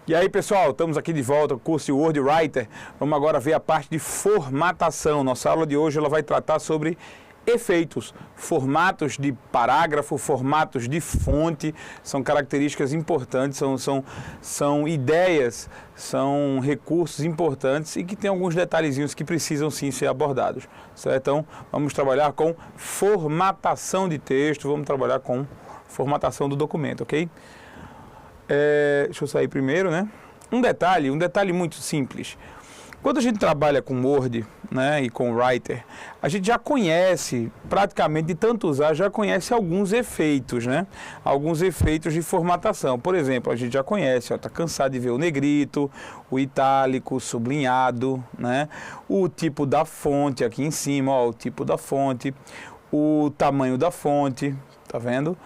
E aí, pessoal, estamos aqui de volta com o curso de Word Writer. Vamos agora ver a parte de formatação. Nossa aula de hoje ela vai tratar sobre efeitos, formatos de parágrafo, formatos de fonte, são características importantes, são ideias, são recursos importantes e que tem alguns detalhezinhos que precisam sim ser abordados, certo? Então, vamos trabalhar com formatação de texto, vamos trabalhar com formatação do documento, ok? Deixa eu sair primeiro, né? Um detalhe muito simples. Quando a gente trabalha com Word, né, e com Writer, a gente já conhece, praticamente de tanto usar, já conhece alguns efeitos, né? Alguns efeitos de formatação. Por exemplo, a gente já conhece, tá cansado de ver o negrito, o itálico, o sublinhado, né? O tipo da fonte aqui em cima, ó, o tipo da fonte, o tamanho da fonte, tá vendo?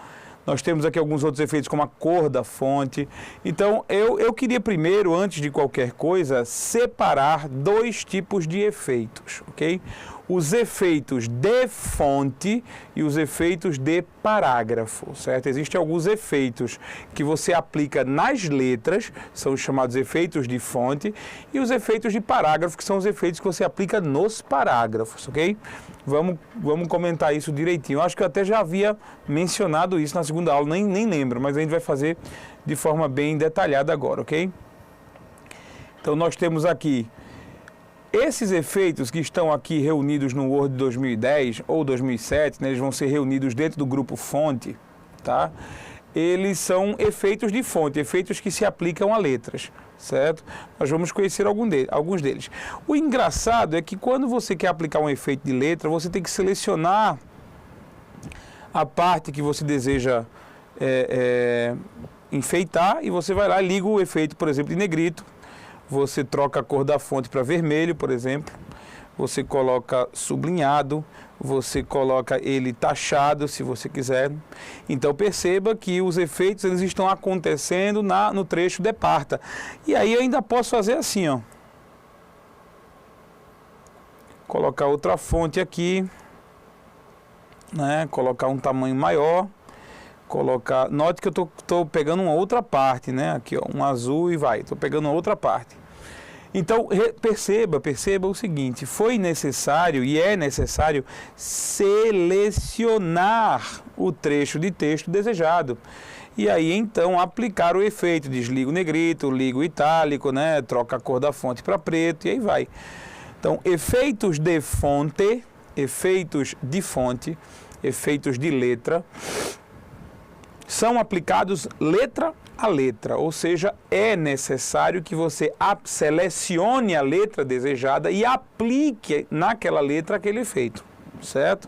Nós temos aqui alguns outros efeitos, como a cor da fonte. Então, eu queria primeiro, antes de qualquer coisa, separar dois tipos de efeitos, ok? Os efeitos de fonte e os efeitos de parágrafo, certo? Existem alguns efeitos que você aplica nas letras, são os chamados efeitos de fonte, e os efeitos de parágrafo, que são os efeitos que você aplica nos parágrafos, ok? Vamos comentar isso direitinho. Eu acho que eu até já havia mencionado isso na segunda aula, nem lembro, mas a gente vai fazer de forma bem detalhada agora, ok? Então, nós temos aqui esses efeitos que estão aqui reunidos no Word 2010 ou 2007, né, eles vão ser reunidos dentro do grupo fonte, tá? Eles são efeitos de fonte, efeitos que se aplicam a letras, certo? Nós vamos conhecer alguns deles. O engraçado é que quando você quer aplicar um efeito de letra, você tem que selecionar a parte que você deseja enfeitar e você vai lá e liga o efeito, por exemplo, de negrito. Você troca a cor da fonte para vermelho, por exemplo. Você coloca sublinhado, você coloca ele taxado, se você quiser. Então, perceba que os efeitos eles estão acontecendo no trecho de parta. E aí eu ainda posso fazer assim, ó. Colocar outra fonte aqui, né? Colocar um tamanho maior. Note que eu estou pegando uma outra parte, né? Aqui, ó, um azul e vai. Estou pegando uma outra parte. Então, perceba o seguinte, foi necessário e é necessário selecionar o trecho de texto desejado. E aí, então, aplicar o efeito, desliga o negrito, liga o itálico, né? Troca a cor da fonte para preto e aí vai. Então, efeitos de fonte, efeitos de fonte, efeitos de letra, são aplicados letra a letra, ou seja, é necessário que você selecione a letra desejada e aplique naquela letra aquele efeito, certo?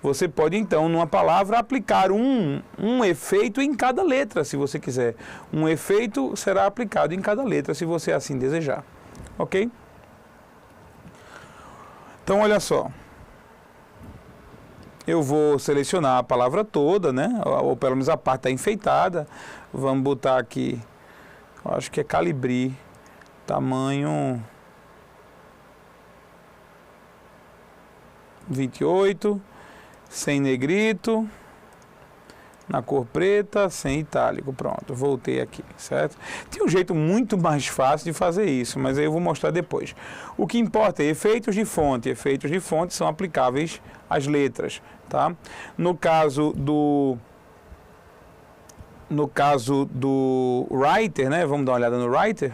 Você pode, então, numa palavra, aplicar um efeito em cada letra, se você quiser. Um efeito será aplicado em cada letra, se você assim desejar, ok? Então, olha só. Eu vou selecionar a palavra toda, né? Ou pelo menos a parte está enfeitada. Vamos botar aqui, acho que é Calibri, tamanho 28, sem negrito, na cor preta, sem itálico. Pronto, voltei aqui, certo? Tem um jeito muito mais fácil de fazer isso, mas aí eu vou mostrar depois. O que importa é efeitos de fonte. Efeitos de fonte são aplicáveis às letras, tá? No caso do Writer, né? Vamos dar uma olhada no Writer.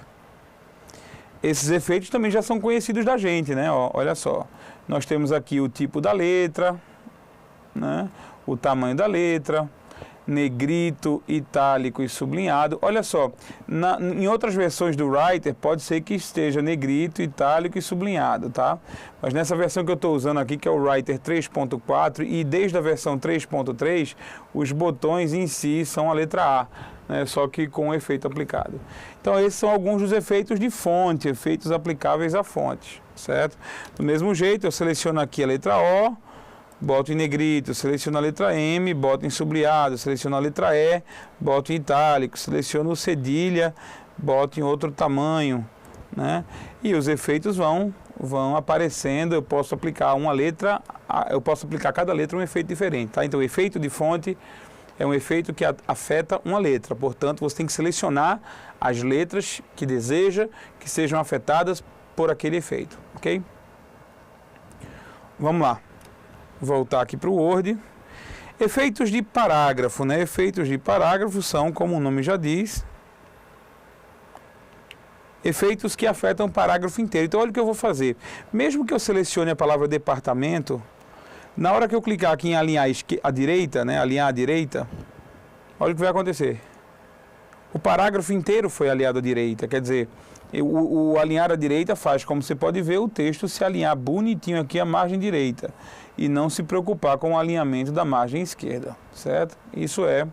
Esses efeitos também já são conhecidos da gente, né? Ó, olha só, nós temos aqui o tipo da letra, né? O tamanho da letra, negrito, itálico e sublinhado. Olha só, em outras versões do Writer pode ser que esteja negrito, itálico e sublinhado, tá? Mas nessa versão que eu estou usando aqui, que é o Writer 3.4, e desde a versão 3.3, os botões em si são a letra A, né? Só que com o efeito aplicado. Então esses são alguns dos efeitos de fonte, efeitos aplicáveis a fontes, certo? Do mesmo jeito, eu seleciono aqui a letra O, boto em negrito, seleciono a letra M, boto em sublinhado, seleciono a letra E, boto em itálico, seleciono o cedilha, boto em outro tamanho, né? E os efeitos vão aparecendo, eu posso aplicar cada letra um efeito diferente, tá? Então, efeito de fonte, é um efeito que afeta uma letra. Portanto, você tem que selecionar as letras que deseja que sejam afetadas por aquele efeito, ok? Vamos lá. Voltar aqui para o Word. Efeitos de parágrafo, né? Efeitos de parágrafo são, como o nome já diz, efeitos que afetam o parágrafo inteiro. Então, olha o que eu vou fazer. Mesmo que eu selecione a palavra departamento, na hora que eu clicar aqui em alinhar à direita, né? Alinhar à direita, olha o que vai acontecer. O parágrafo inteiro foi alinhado à direita. Quer dizer, o alinhar à direita faz, como você pode ver, o texto se alinhar bonitinho aqui à margem direita e não se preocupar com o alinhamento da margem esquerda, certo? Isso é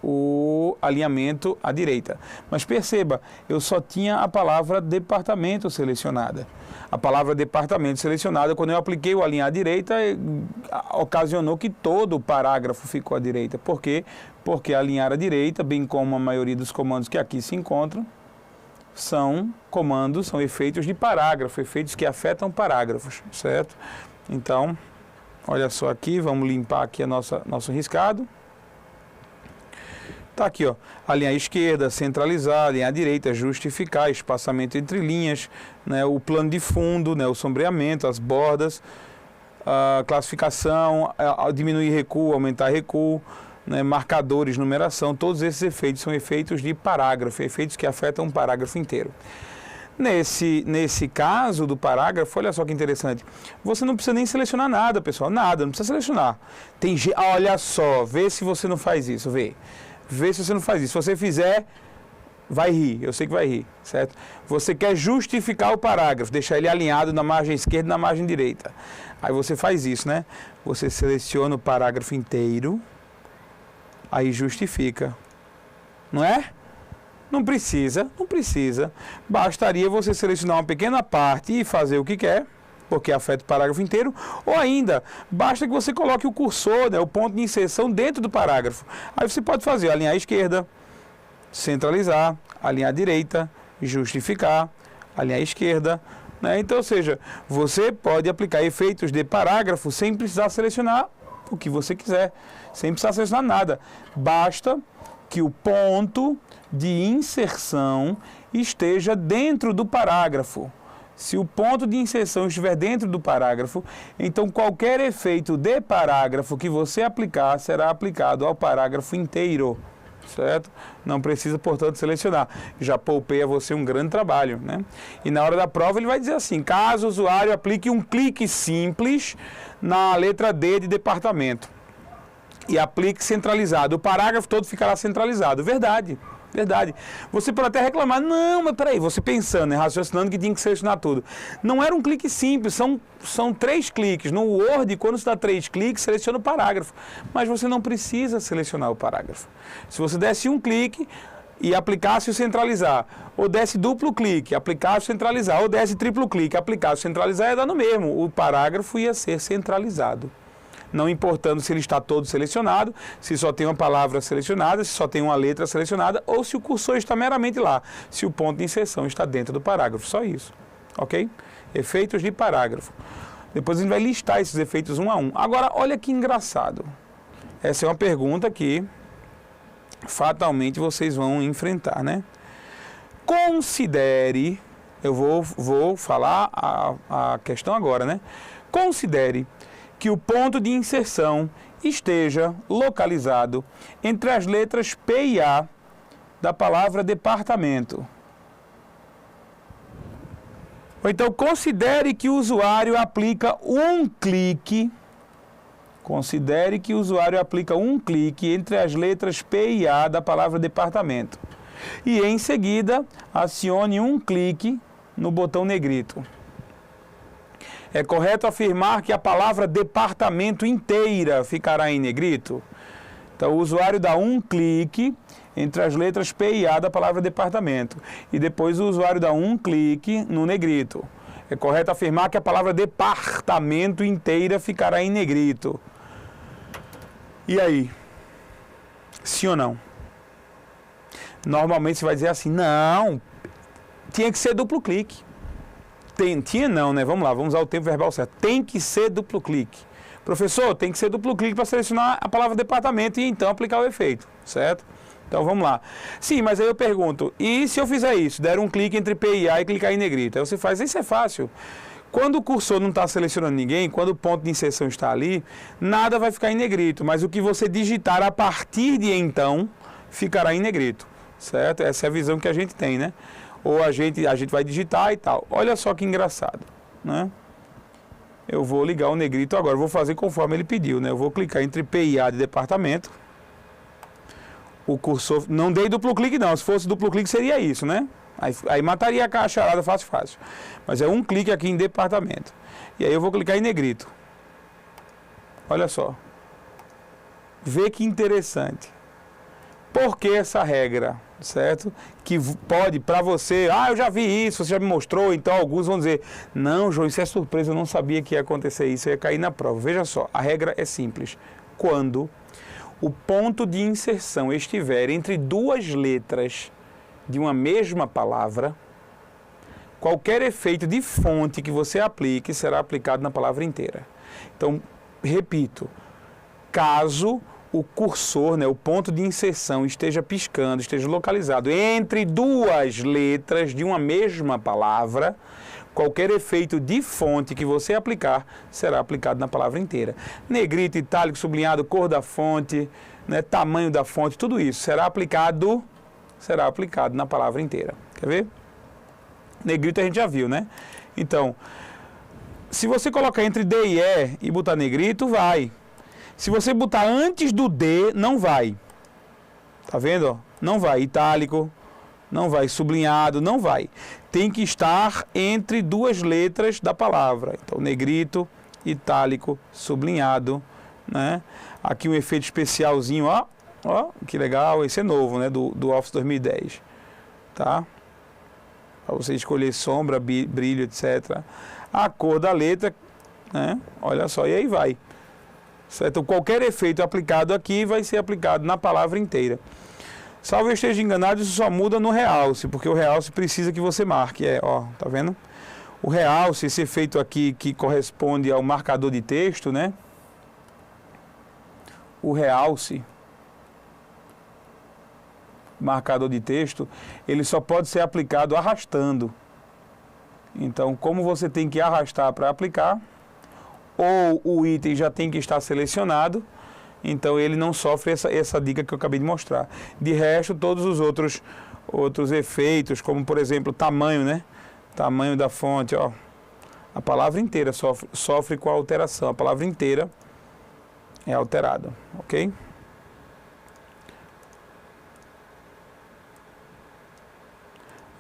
o alinhamento à direita. Mas perceba, eu só tinha a palavra departamento selecionada. A palavra departamento selecionada, quando eu apliquei o alinhar à direita, ocasionou que todo o parágrafo ficou à direita. Por quê? Porque alinhar à direita, bem como a maioria dos comandos que aqui se encontram, são comandos, são efeitos de parágrafo, efeitos que afetam parágrafos, certo? Então, olha só aqui, vamos limpar aqui nosso riscado. Está aqui, ó, a linha esquerda, centralizar, a linha direita, justificar, espaçamento entre linhas, né, o plano de fundo, né, o sombreamento, as bordas, a classificação, diminuir recuo, aumentar recuo, né, marcadores, numeração, todos esses efeitos são efeitos de parágrafo, efeitos que afetam um parágrafo inteiro. Nesse caso do parágrafo, olha só que interessante, você não precisa nem selecionar nada, pessoal, nada, não precisa selecionar. Olha só, vê se você não faz isso, vê se você não faz isso. Se você fizer, vai rir, eu sei que vai rir, certo? Você quer justificar o parágrafo, deixar ele alinhado na margem esquerda e na margem direita. Aí você faz isso, né? Você seleciona o parágrafo inteiro, aí justifica, não é? Não precisa. Bastaria você selecionar uma pequena parte e fazer o que quer, porque afeta o parágrafo inteiro, ou ainda, basta que você coloque o cursor, né, o ponto de inserção dentro do parágrafo. Aí você pode fazer alinhar à esquerda, centralizar, alinhar à direita, justificar, alinhar à esquerda, né? Então, ou seja, você pode aplicar efeitos de parágrafo sem precisar selecionar o que você quiser, sem precisar selecionar nada. Basta que o ponto de inserção esteja dentro do parágrafo. Se o ponto de inserção estiver dentro do parágrafo, então qualquer efeito de parágrafo que você aplicar será aplicado ao parágrafo inteiro, certo? Não precisa, portanto, selecionar. Já poupei a você um grande trabalho, né? E na hora da prova ele vai dizer assim, caso o usuário aplique um clique simples na letra D de departamento e aplique centralizado, o parágrafo todo ficará centralizado. Verdade. Você pode até reclamar, não, mas peraí, você pensando, né, raciocinando que tinha que selecionar tudo. Não era um clique simples, são 3 cliques. No Word, quando você dá 3 cliques, seleciona o parágrafo. Mas você não precisa selecionar o parágrafo. Se você desse um clique e aplicasse o centralizar, ou desse duplo clique, aplicasse o centralizar, ou desse triplo clique, aplicasse o centralizar, ia dar no mesmo. O parágrafo ia ser centralizado. Não importando se ele está todo selecionado, se só tem uma palavra selecionada, se só tem uma letra selecionada, ou se o cursor está meramente lá, se o ponto de inserção está dentro do parágrafo, só isso, ok? Efeitos de parágrafo. Depois a gente vai listar esses efeitos um a um. Agora, olha que engraçado. Essa é uma pergunta que fatalmente vocês vão enfrentar, né? Considere, eu vou falar a questão agora, né? Considere que o ponto de inserção esteja localizado entre as letras P e A da palavra departamento. Ou então, considere que o usuário aplica um clique. Considere que o usuário aplica um clique entre as letras P e A da palavra departamento. E, em seguida, acione um clique no botão negrito. É correto afirmar que a palavra departamento inteira ficará em negrito? Então, o usuário dá um clique entre as letras P e A da palavra departamento. E depois o usuário dá um clique no negrito. É correto afirmar que a palavra departamento inteira ficará em negrito. E aí? Sim ou não? Normalmente você vai dizer assim, não, tinha que ser duplo clique. Tinha não, né? Vamos lá, vamos usar o tempo verbal certo. Tem que ser duplo clique. Professor, tem que ser duplo clique para selecionar a palavra departamento e então aplicar o efeito, certo? Então vamos lá. Sim, mas aí eu pergunto, e se eu fizer isso, der um clique entre P e A e clicar em negrito? Aí você faz, isso é fácil. Quando o cursor não está selecionando ninguém, quando o ponto de inserção está ali, nada vai ficar em negrito, mas o que você digitar a partir de então, ficará em negrito, certo? Essa é a visão que a gente tem, né? Ou a gente vai digitar e tal. Olha só que engraçado, né? Eu vou ligar o negrito agora, vou fazer conforme ele pediu, né? Eu vou clicar entre P e A de departamento. O cursor, não dei duplo clique não, se fosse duplo clique seria isso, né? Aí mataria a charada fácil. Mas é um clique aqui em departamento. E aí eu vou clicar em negrito. Olha só. Vê que interessante. Por que essa regra, certo? Que pode, para você, eu já vi isso, você já me mostrou, então alguns vão dizer, não, João, isso é surpresa, eu não sabia que ia acontecer isso, eu ia cair na prova. Veja só, a regra é simples. Quando o ponto de inserção estiver entre duas letras de uma mesma palavra, qualquer efeito de fonte que você aplique será aplicado na palavra inteira. Então, repito, caso o cursor, né, o ponto de inserção esteja piscando, esteja localizado entre duas letras de uma mesma palavra, qualquer efeito de fonte que você aplicar será aplicado na palavra inteira. Negrito, itálico, sublinhado, cor da fonte, né, tamanho da fonte, tudo isso será aplicado na palavra inteira. Quer ver? Negrito a gente já viu, né? Então, se você colocar entre D e E e botar negrito, vai. Se você botar antes do D, não vai. Tá vendo? Ó? Não vai. Itálico, não vai. Sublinhado, não vai. Tem que estar entre duas letras da palavra. Então, negrito, itálico, sublinhado, né? Aqui um efeito especialzinho, ó. Ó, que legal. Esse é novo, né? Do Office 2010. Tá? Para você escolher sombra, brilho, etc. A cor da letra, né? Olha só, e aí vai. Certo? Qualquer efeito aplicado aqui vai ser aplicado na palavra inteira. Salvo eu esteja enganado, isso só muda no realce, porque o realce precisa que você marque. Ó, tá vendo? O realce, esse efeito aqui que corresponde ao marcador de texto, né? O realce, marcador de texto, ele só pode ser aplicado arrastando. Então, como você tem que arrastar para aplicar, ou o item já tem que estar selecionado, então ele não sofre essa dica que eu acabei de mostrar. De resto, todos os outros efeitos, como por exemplo tamanho, né? Tamanho da fonte, ó. A palavra inteira sofre com a alteração. A palavra inteira é alterada, ok?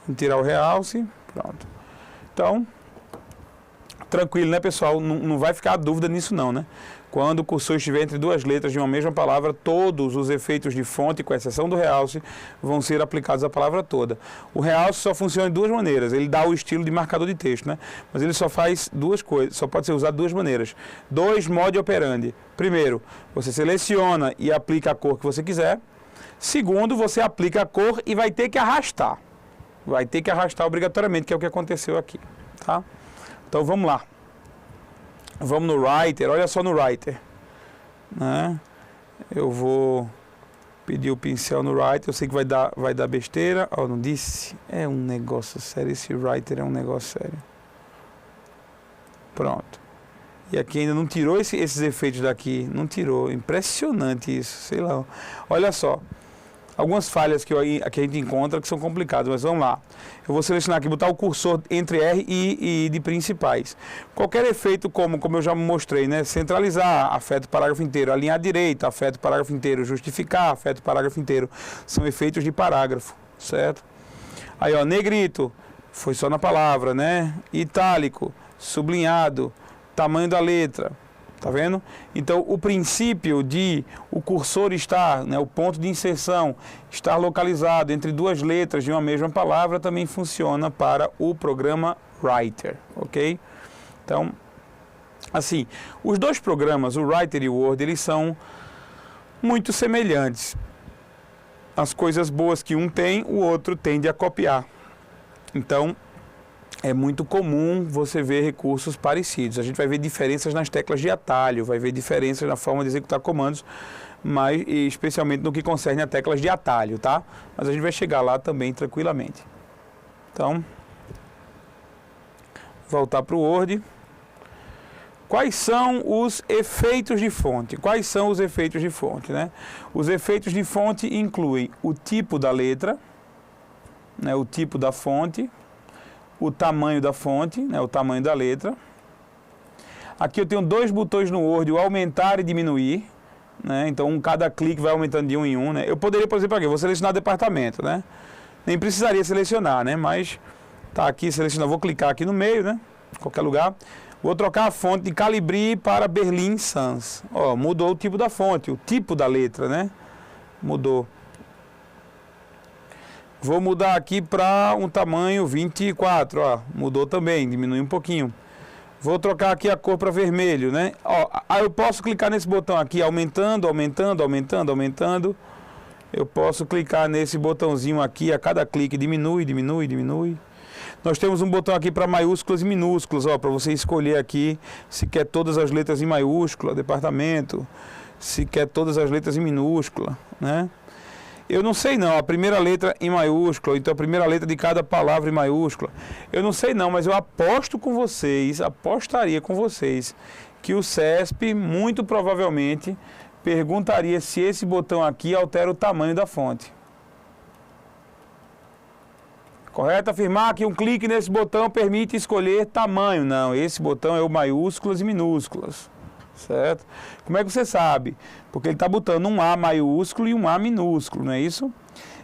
Vamos tirar o realce, pronto. Então, tranquilo, né, pessoal? Não vai ficar dúvida nisso não, né? Quando o cursor estiver entre duas letras de uma mesma palavra, todos os efeitos de fonte, com exceção do realce, vão ser aplicados à palavra toda. O realce só funciona de duas maneiras. Ele dá o estilo de marcador de texto, né? Mas ele só faz duas coisas, só pode ser usado de duas maneiras. Dois modi operandi. Primeiro, você seleciona e aplica a cor que você quiser. Segundo, você aplica a cor e vai ter que arrastar. Vai ter que arrastar obrigatoriamente, que é o que aconteceu aqui, tá? Então vamos lá. Vamos no Writer, olha só no Writer, né? Eu vou pedir o pincel no Writer, eu sei que vai dar besteira. Ó, não disse? É um negócio sério, esse Writer é um negócio sério. Pronto. E aqui ainda não tirou esses efeitos daqui, não tirou. Impressionante isso, sei lá. Olha só. Algumas falhas que a gente encontra que são complicadas, mas vamos lá. Eu vou selecionar aqui, botar o cursor entre R e I de principais. Qualquer efeito, como eu já mostrei, né? Centralizar, afeta o parágrafo inteiro. Alinhar à direita, afeta o parágrafo inteiro. Justificar, afeta o parágrafo inteiro. São efeitos de parágrafo, certo? Aí, ó, negrito, foi só na palavra, né? Itálico, sublinhado, tamanho da letra. Tá vendo? Então, o princípio de o cursor estar, né, o ponto de inserção, estar localizado entre duas letras de uma mesma palavra também funciona para o programa Writer, ok? Então, assim, os dois programas, o Writer e o Word, eles são muito semelhantes. As coisas boas que um tem, o outro tende a copiar. Então, é muito comum você ver recursos parecidos. A gente vai ver diferenças nas teclas de atalho, vai ver diferenças na forma de executar comandos, mas especialmente no que concerne a teclas de atalho, tá? Mas a gente vai chegar lá também tranquilamente. Então, voltar para o Word. Quais são os efeitos de fonte? Quais são os efeitos de fonte, né? Os efeitos de fonte incluem o tipo da letra, né, o tipo da fonte, o tamanho da fonte, né, o tamanho da letra. Aqui eu tenho dois botões no Word, o aumentar e diminuir, né? Então cada clique vai aumentando de um em um, né? Eu poderia, por exemplo, aqui, vou selecionar departamento, né? Nem precisaria selecionar, né? Mas tá aqui selecionado, vou clicar aqui no meio, né? Em qualquer lugar. Vou trocar a fonte de Calibri para Berlin Sans. Ó, mudou o tipo da fonte, o tipo da letra, né? Mudou. Vou mudar aqui para um tamanho 24, ó, mudou também, diminui um pouquinho. Vou trocar aqui a cor para vermelho, né? Ó, aí eu posso clicar nesse botão aqui, aumentando, aumentando, aumentando, aumentando. Eu posso clicar nesse botãozinho aqui, a cada clique diminui, diminui, diminui. Nós temos um botão aqui para maiúsculas e minúsculas, ó, para você escolher aqui se quer todas as letras em maiúscula, departamento, se quer todas as letras em minúscula, né? Eu não sei não, a primeira letra em maiúscula, então a primeira letra de cada palavra em maiúscula. Eu não sei não, mas eu aposto com vocês, apostaria com vocês, que o CESP muito provavelmente perguntaria se esse botão aqui altera o tamanho da fonte. Correto? Afirmar que um clique nesse botão permite escolher tamanho. Não, esse botão é o maiúsculas e minúsculas. Certo? Como é que você sabe? Porque ele está botando um A maiúsculo e um A minúsculo, não é isso?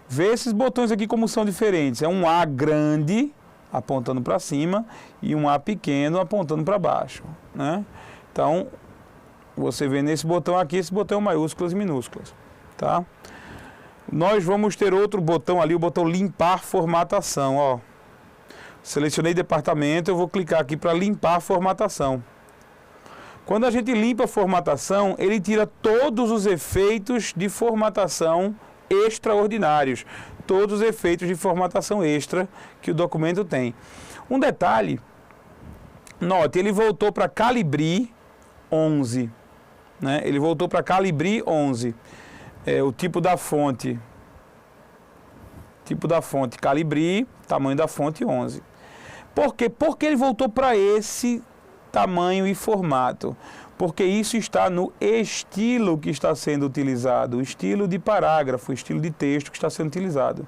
Vê esses botões aqui como são diferentes. É um A grande apontando para cima e um A pequeno apontando para baixo, né? Então, você vê nesse botão aqui, esse botão é maiúsculas e minúsculas, tá? Nós vamos ter outro botão ali, o botão limpar formatação, ó. Selecionei departamento, eu vou clicar aqui para limpar formatação. Quando a gente limpa a formatação, ele tira todos os efeitos de formatação extraordinários, todos os efeitos de formatação extra que o documento tem. Um detalhe, note, ele voltou para Calibri 11, né? Ele voltou para Calibri 11. O tipo da fonte Calibri, tamanho da fonte 11. Por quê? Porque ele voltou para esse tamanho e formato? Porque isso está no estilo que está sendo utilizado, o estilo de parágrafo, o estilo de texto que está sendo utilizado.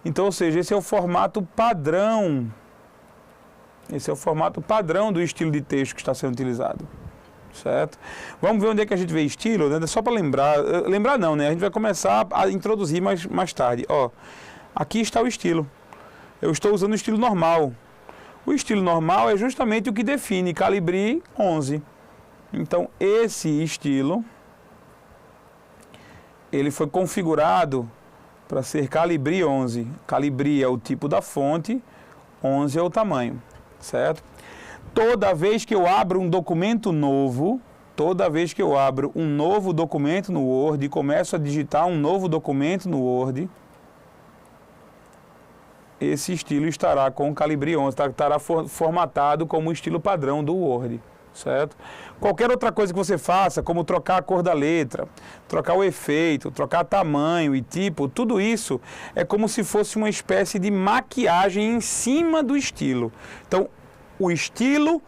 Então, ou seja, esse é o formato padrão. Esse é o formato padrão do estilo de texto que está sendo utilizado. Certo? Vamos ver onde é que a gente vê estilo, né? Só para lembrar, lembrar não, né? A gente vai começar a introduzir mais tarde. Ó, aqui está o estilo. Eu estou usando o estilo normal. O estilo normal é justamente o que define Calibri 11. Então, esse estilo, ele foi configurado para ser Calibri 11. Calibri é o tipo da fonte, 11 é o tamanho, certo? Toda vez que eu abro um documento novo, toda vez que eu abro um novo documento no Word e começo a digitar um novo documento no Word, esse estilo estará com o Calibri 11, estará formatado como o estilo padrão do Word, certo? Qualquer outra coisa que você faça, como trocar a cor da letra, trocar o efeito, trocar tamanho e tipo, tudo isso é como se fosse uma espécie de maquiagem em cima do estilo. Então, o estilo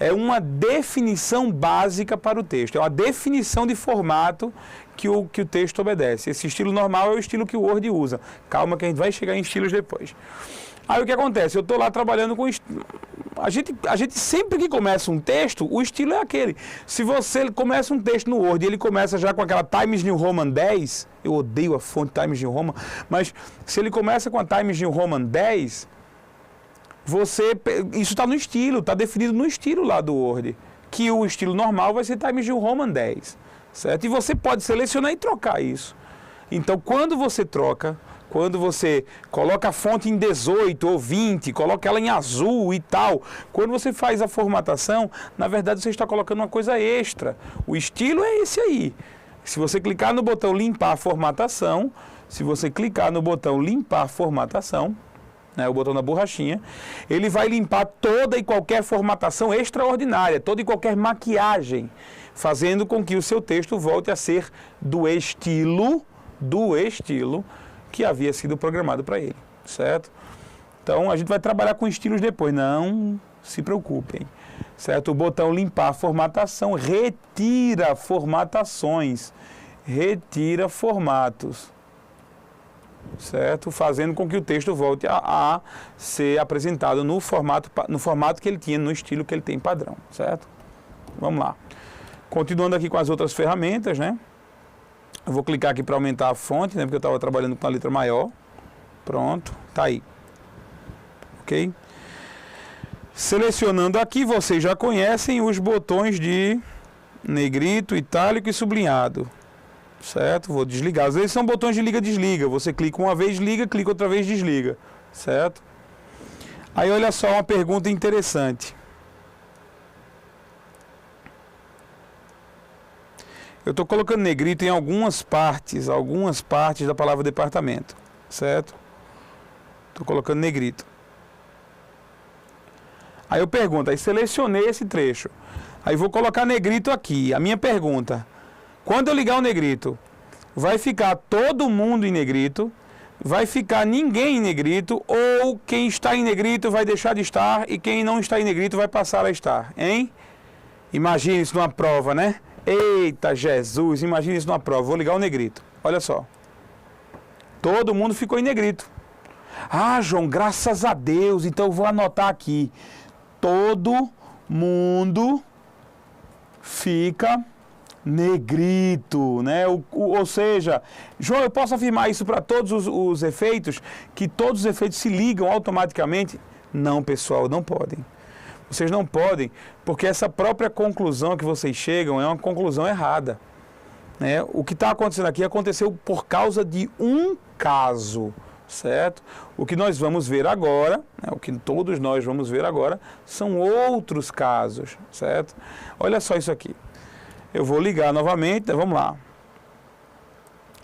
é uma definição básica para o texto, é uma definição de formato que o texto obedece. Esse estilo normal é o estilo que o Word usa. Calma que a gente vai chegar em estilos depois. Aí o que acontece? Eu estou lá trabalhando com... A gente sempre que começa um texto, o estilo é aquele. Se você começa um texto no Word e ele começa já com aquela Times New Roman 10, eu odeio a fonte Times New Roman, mas se ele começa com a Times New Roman 10... isso está no estilo, está definido no estilo lá do Word, que o estilo normal vai ser Times New Roman 10, certo? E você pode selecionar e trocar isso. Então, quando você troca, quando você coloca a fonte em 18 ou 20, coloca ela em azul e tal, quando você faz a formatação, na verdade você está colocando uma coisa extra. O estilo é esse aí. Se você clicar no botão limpar formatação, né, o botão da borrachinha, ele vai limpar toda e qualquer formatação extraordinária, toda e qualquer maquiagem, fazendo com que o seu texto volte a ser do estilo que havia sido programado para ele, certo? Então, a gente vai trabalhar com estilos depois, não se preocupem, certo? O botão limpar formatação retira formatações, retira formatos, certo? Fazendo com que o texto volte a ser apresentado no formato que ele tinha, no estilo que ele tem padrão, certo? Vamos lá. Continuando aqui com as outras ferramentas, né? Eu vou clicar aqui para aumentar a fonte, né? Porque eu estava trabalhando com a letra maior. Pronto, tá aí. Ok? Selecionando aqui, vocês já conhecem os botões de negrito, itálico e sublinhado. Certo? Vou desligar. Às vezes são botões de liga-desliga. Você clica uma vez, liga, clica outra vez, desliga. Certo? Aí olha só uma pergunta interessante. Eu estou colocando negrito em algumas partes da palavra departamento, certo? Estou colocando negrito. Aí eu pergunto, aí selecionei esse trecho. Aí vou colocar negrito aqui. A minha pergunta, quando eu ligar o negrito, vai ficar todo mundo em negrito, vai ficar ninguém em negrito, ou quem está em negrito vai deixar de estar e quem não está em negrito vai passar a estar, hein? Imagine isso numa prova, né? Eita Jesus, imagine isso numa prova. Vou ligar o negrito. Olha só. Todo mundo ficou em negrito. Ah, João, graças a Deus. Então eu vou anotar aqui. Todo mundo fica negrito, né? Ou seja, João, eu posso afirmar isso para todos os efeitos? Que todos os efeitos se ligam automaticamente? Não, pessoal, não podem. Vocês não podem, porque essa própria conclusão que vocês chegam é uma conclusão errada, né? O que está acontecendo aqui aconteceu por causa de um caso, certo? O que nós vamos ver agora, né, o que todos nós vamos ver agora, são outros casos, certo? Olha só isso aqui. Eu vou ligar novamente, né? Vamos lá.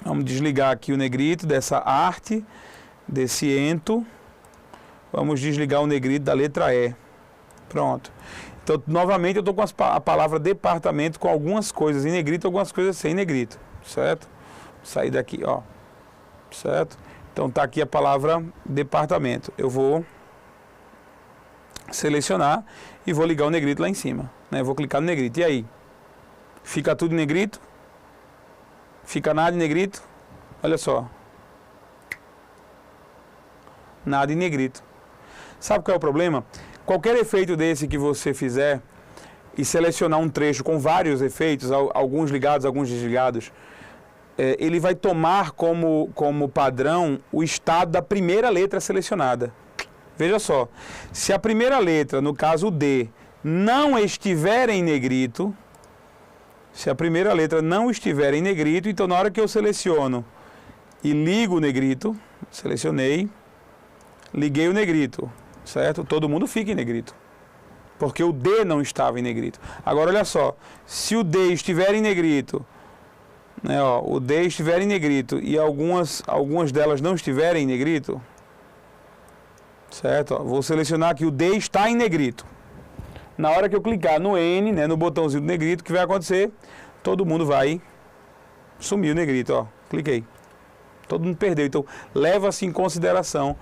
Vamos desligar aqui o negrito dessa arte, desse ento. Vamos desligar o negrito da letra E. Pronto. Então, novamente, eu estou com a palavra departamento com algumas coisas em negrito, algumas coisas sem negrito, certo? Vou sair daqui, ó, certo? Então, está aqui a palavra departamento. Eu vou selecionar e vou ligar o negrito lá em cima, né? Vou clicar no negrito. E aí? Fica tudo em negrito? Fica nada em negrito? Olha só. Nada em negrito. Sabe qual é o problema? Qualquer efeito desse que você fizer e selecionar um trecho com vários efeitos, alguns ligados, alguns desligados, ele vai tomar como padrão o estado da primeira letra selecionada. Veja só, se a primeira letra, no caso o D, não estiver em negrito, se a primeira letra não estiver em negrito, então na hora que eu seleciono e ligo o negrito, selecionei, liguei o negrito, certo? Todo mundo fica em negrito, porque o D não estava em negrito. Agora olha só, se o D estiver em negrito, né, ó, o D estiver em negrito e algumas delas não estiverem em negrito, certo? Ó, vou selecionar que o D está em negrito. Na hora que eu clicar no N, né, no botãozinho do negrito, o que vai acontecer? Todo mundo vai sumir o negrito, ó. Cliquei. Todo mundo perdeu. Então, leva-se em consideração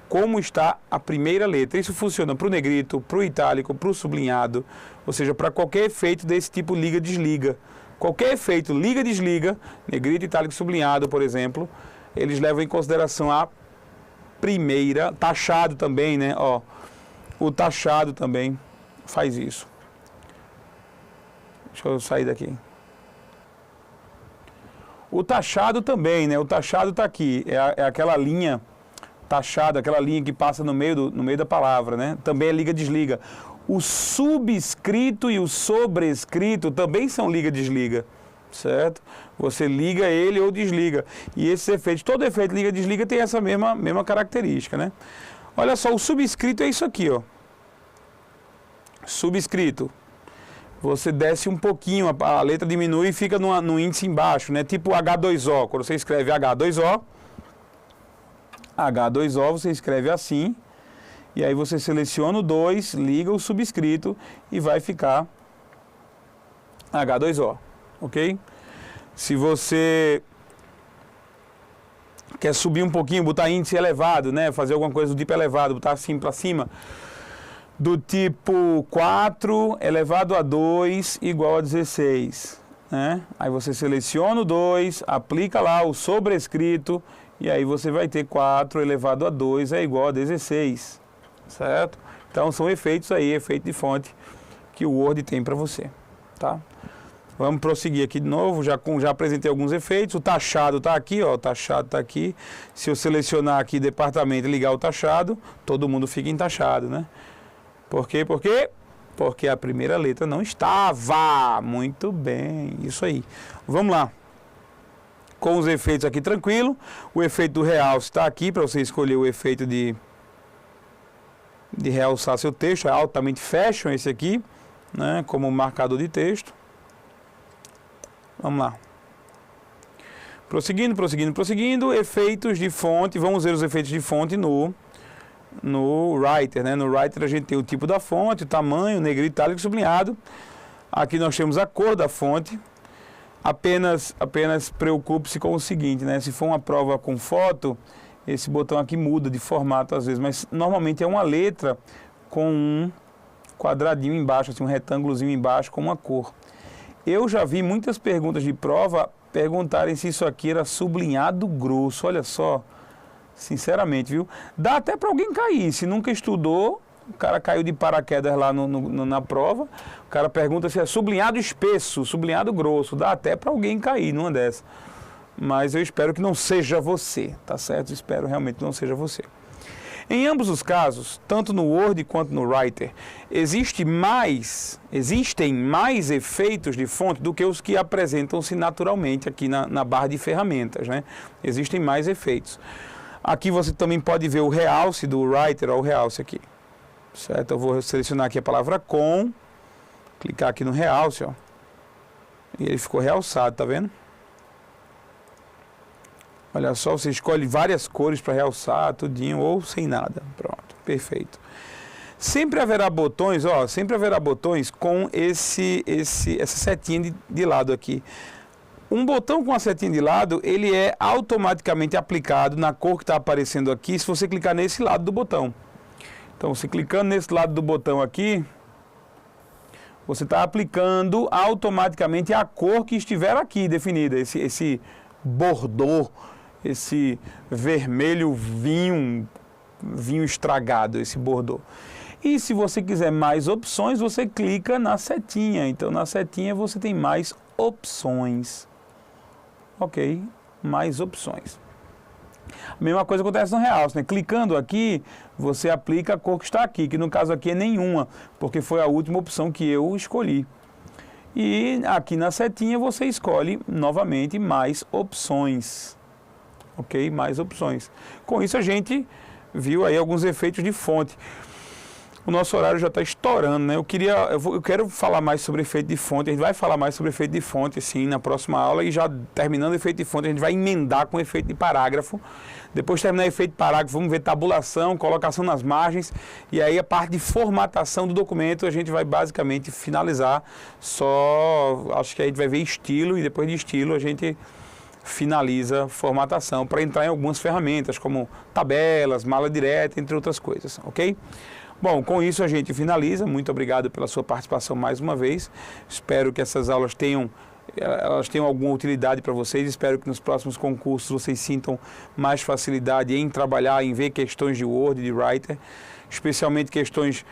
como está a primeira letra. Isso funciona para o negrito, para o itálico, para o sublinhado, ou seja, para qualquer efeito desse tipo liga-desliga. Qualquer efeito liga-desliga, negrito, itálico, sublinhado, por exemplo, eles levam em consideração a primeira, taxado também, né? Ó, o taxado também faz isso. Deixa eu sair daqui. O taxado também, né? O taxado está aqui, é aquela linha taxada, aquela linha que passa no meio da palavra, né? Também é liga-desliga. O subscrito e o sobrescrito também são liga-desliga, certo? Você liga ele ou desliga. E esses efeitos, todo efeito liga-desliga tem essa mesma característica, né? Olha só, o subscrito é isso aqui, ó. Subscrito. Você desce um pouquinho, a letra diminui e fica no índice embaixo, né? Tipo H2O. Quando você escreve H2O, H2O você escreve assim, e aí você seleciona o 2, liga o subscrito e vai ficar H2O, ok? Se você quer subir um pouquinho, botar índice elevado, né? Fazer alguma coisa do tipo elevado, botar assim para cima, do tipo 4 elevado a 2 igual a 16, né? Aí você seleciona o 2, aplica lá o sobrescrito, e aí você vai ter 4 elevado a 2 é igual a 16, certo? Então são efeitos aí, efeito de fonte que o Word tem para você, tá? Vamos prosseguir aqui de novo, já apresentei alguns efeitos, o taxado está aqui, ó, o taxado está aqui. Se eu selecionar aqui departamento e ligar o taxado, todo mundo fica em taxado, né? Por quê? Por quê? Porque a primeira letra não estava. Muito bem, isso aí. Vamos lá. Com os efeitos aqui tranquilo, o efeito do realce está aqui, para você escolher o efeito de realçar seu texto, é altamente fashion esse aqui, né? Como marcador de texto. Vamos lá. Prosseguindo, efeitos de fonte, vamos ver os efeitos de fonte no Writer, né? No Writer a gente tem o tipo da fonte, o tamanho, negrito, itálico, sublinhado. Aqui nós temos a cor da fonte. Apenas preocupe-se com o seguinte, né? Se for uma prova com foto, esse botão aqui muda de formato às vezes, mas normalmente é uma letra com um quadradinho embaixo, assim, um retângulozinho embaixo com uma cor. Eu já vi muitas perguntas de prova perguntarem se isso aqui era sublinhado grosso. Olha só, sinceramente, viu? Dá até para alguém cair. Se nunca estudou, o cara caiu de paraquedas lá na prova, o cara pergunta se é sublinhado espesso, sublinhado grosso. Dá até para alguém cair numa dessas. Mas eu espero que não seja você, tá certo? Espero realmente que não seja você. Em ambos os casos, tanto no Word quanto no Writer, existem mais efeitos de fonte do que os que apresentam-se naturalmente aqui na barra de ferramentas, né? Existem mais efeitos. Aqui você também pode ver o realce do Writer, ó, o realce aqui, certo? Eu vou selecionar aqui a palavra com, clicar aqui no realce, ó, e ele ficou realçado, tá vendo? Olha só, você escolhe várias cores para realçar, tudinho, ou sem nada. Pronto, perfeito. Sempre haverá botões, ó, sempre haverá botões com essa setinha de lado aqui. Um botão com a setinha de lado, ele é automaticamente aplicado na cor que está aparecendo aqui, se você clicar nesse lado do botão. Então, você clicando nesse lado do botão aqui, você está aplicando automaticamente a cor que estiver aqui definida, esse bordô, esse vermelho vinho estragado, esse bordô. E se você quiser mais opções, você clica na setinha. Então, na setinha você tem mais opções. Ok? Mais opções. A mesma coisa acontece no realce, né? Clicando aqui, você aplica a cor que está aqui, que no caso aqui é nenhuma, porque foi a última opção que eu escolhi. E aqui na setinha você escolhe novamente mais opções. Ok? Mais opções. Com isso a gente viu aí alguns efeitos de fonte. O nosso horário já está estourando, né? Eu quero falar mais sobre efeito de fonte. A gente vai falar mais sobre efeito de fonte, sim, na próxima aula. E já terminando o efeito de fonte, a gente vai emendar com o efeito de parágrafo. Depois de terminar o efeito de parágrafo, vamos ver tabulação, colocação nas margens. E aí a parte de formatação do documento, a gente vai basicamente finalizar. Acho que a gente vai ver estilo e depois de estilo a gente finaliza formatação para entrar em algumas ferramentas, como tabelas, mala direta, entre outras coisas, ok? Bom, com isso a gente finaliza. Muito obrigado pela sua participação mais uma vez. Espero que essas aulas tenham alguma utilidade para vocês. Espero que nos próximos concursos vocês sintam mais facilidade em trabalhar, em ver questões de Word, de Writer, especialmente questões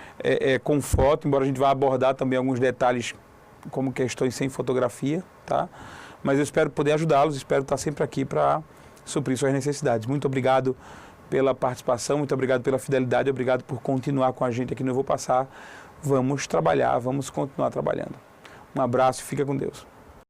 com foto, embora a gente vá abordar também alguns detalhes como questões sem fotografia, tá? Mas eu espero poder ajudá-los, espero estar sempre aqui para suprir suas necessidades. Muito obrigado pela participação, muito obrigado pela fidelidade, obrigado por continuar com a gente aqui no Eu Vou Passar. Vamos trabalhar, vamos continuar trabalhando. Um abraço e fica com Deus.